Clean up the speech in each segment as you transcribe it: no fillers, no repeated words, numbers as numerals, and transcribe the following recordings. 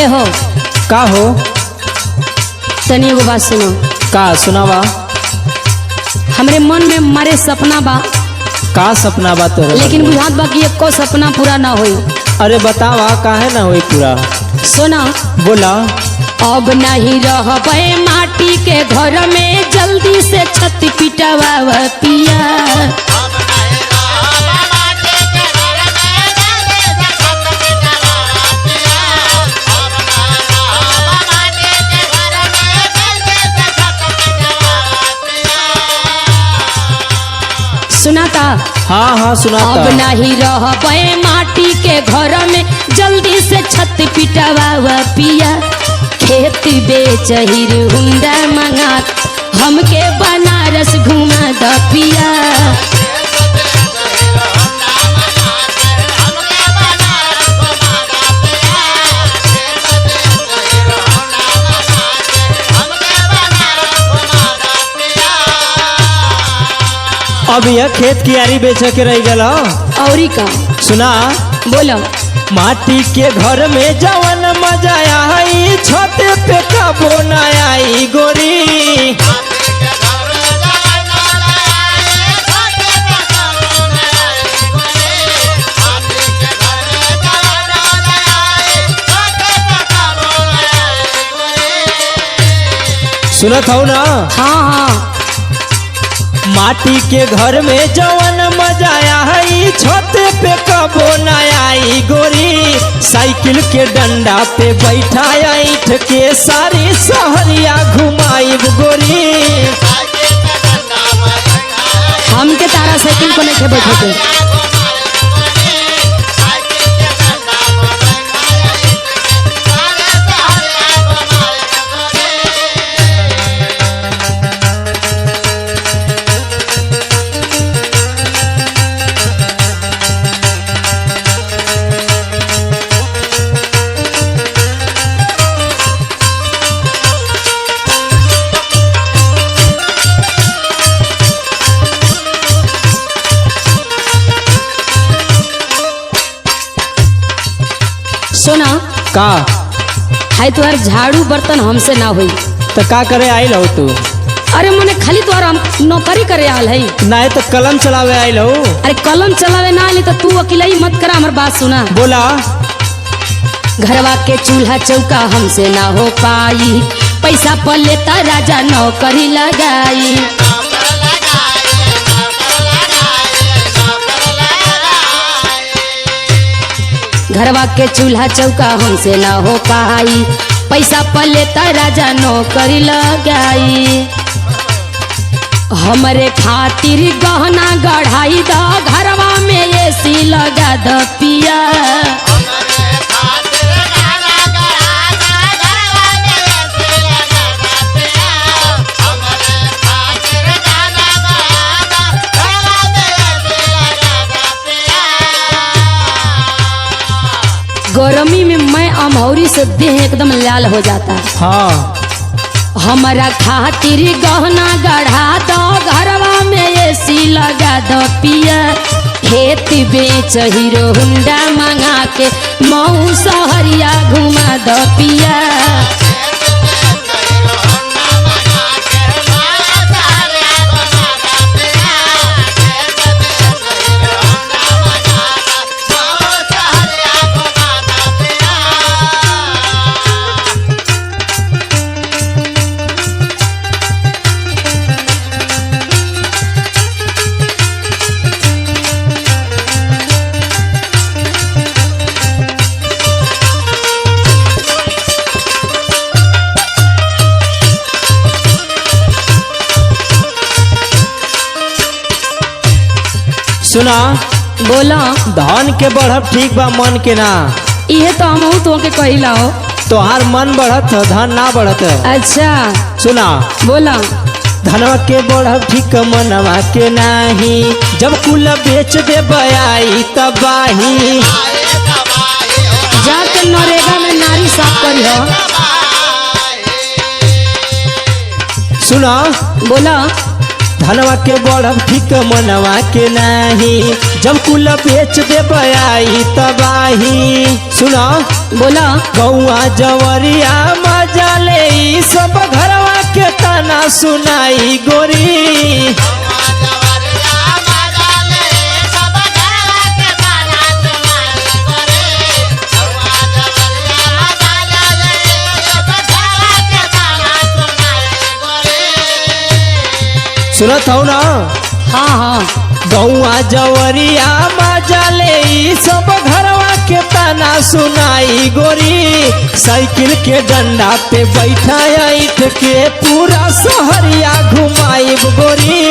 हो का हो? तनी एगो बात सुनो। का सुनावा? हमरे मन में मारे सपना बा, का सपना बा तोरे? लेकिन बुझात बा कि एको सपना पूरा ना होई। अरे बतावा काहे ना होई पूरा? सुना। बोला। अब नहीं रहबे माटी के घर में, जल्दी से छत पिटवावा पिया। सुनाता? हाँ हाँ सुनाता। अब नहीं रहबे माटी के घर में, जल्दी से छत पिटवावा पिया। खेत बेच हीरो हुंडा मंगा, हमके बनारस घुमा द पिया। अब यह खेत की यारी बेच के रह गया। औरी का सुना। बोलो। माटी के घर में जवन मजा आई, छत पे कबो न आई गोरी। सुनत हो ना? हाँ हाँ। माटी के घर में जवन मजा आई, छत पे कबो न आई गोरी। साइकिल के डंडा पे बैठा ऐठ के सारी सहरिया घुमाई गोरी। हमके तारा साइकिल को नहीं बैठे थे। सुना। का है तुहार झाड़ू बर्तन हमसे ना हुई तो का करे आई लो तू? अरे मने खाली तुहार हम नौकरी करे आल है। नहीं तो कलम चलावे आई लो। अरे कलम चलावे ना आली तो तू अकेलाई मत करा, हमार बात सुना। बोला। घरवा के चूल्हा चौका हमसे ना हो पाई, पैसा पर लेता राजा नौकरी लगाई। घरवा के चूल्हा चौका हमसे ना हो पाई, पैसा पर लेता राजा नौकरी लगाई। हमरे खातिर गहना गढ़ाई द, घरवा में एसी लगा द पिया। गर्मी में मैं अमौरी से देह एकदम लाल हो जाता है। हाँ। हमारा खातिर गहना गढ़ा दो, घरवा में एसी लगा दो पिया। खेत बेच हीरो हुंडा मंगा के, मऊ सहरिया घुमा दो पिया। सुना। बोला। धन के बढ़ब ठीक बा, मन के ना। इहे तो हम तो के कहिला हो। तोहार मन बढ़त है, धन ना बढ़त है। अच्छा सुना। बोला। धनवा के बढ़ब ठीक, मनवा के नाही। जब कुल बेच दे बयाई तबाही। जाके नरेगा में नारी साफ करी हो। सुना। बोला। धनवा के बढ़ब ठीक, मनवा के नाही। जब कुल बेच दे बयाई तबाही। सुना। बोला गौआ जवरिया मजा ले ई सब घरवा के ताना सुनाई गोरी। सुनत हो ना? हाँ हाँ गौआ जवरिया मजा ले ई सब घरवा के ताना सुनाई गोरी। साइकिल के डंडा पे बैठा ईट के पूरा शहरिया घुमाई गोरी।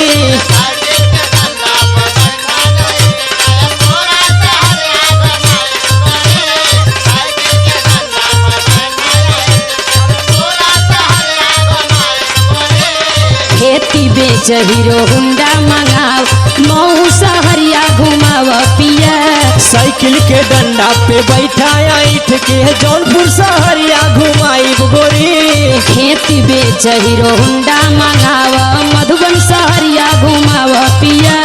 खेती बेच हीरो हुंडा मंगाओ मऊ सहरिया घुमाव पिया। साइकिल के डंडा पे बैठा ईट के जौनपुर शहरिया घुमाई गोरी। खेती बेच हीरो हुंडा मंगाव मधुबन सहरिया घुमाव पिया।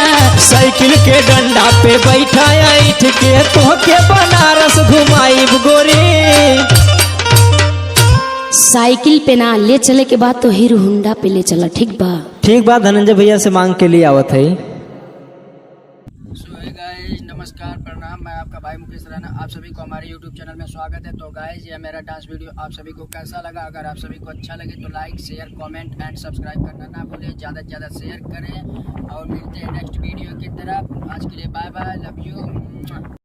साइकिल के डंडा पे बैठा ईट के तोहके बनारस घुमाई गोरी। साइकिल पे ना ले चले के बाद तो हीरो हुंडा पे ले चला, ठीक बा? ठीक बात धनंजय भैया से मांग के लिए आवत है। सो हे गाइस, नमस्कार प्रणाम। मैं आपका भाई मुकेश राणा, आप सभी को हमारे यूट्यूब चैनल में स्वागत है। तो गाइस, ये मेरा डांस वीडियो आप सभी को कैसा लगा? अगर आप सभी को अच्छा लगे तो लाइक शेयर कमेंट एंड सब्सक्राइब करना ना भूलें। ज़्यादा से ज़्यादा शेयर करें और मिलते हैं नेक्स्ट वीडियो की तरफ। आज के लिए बाय बाय, लव यू।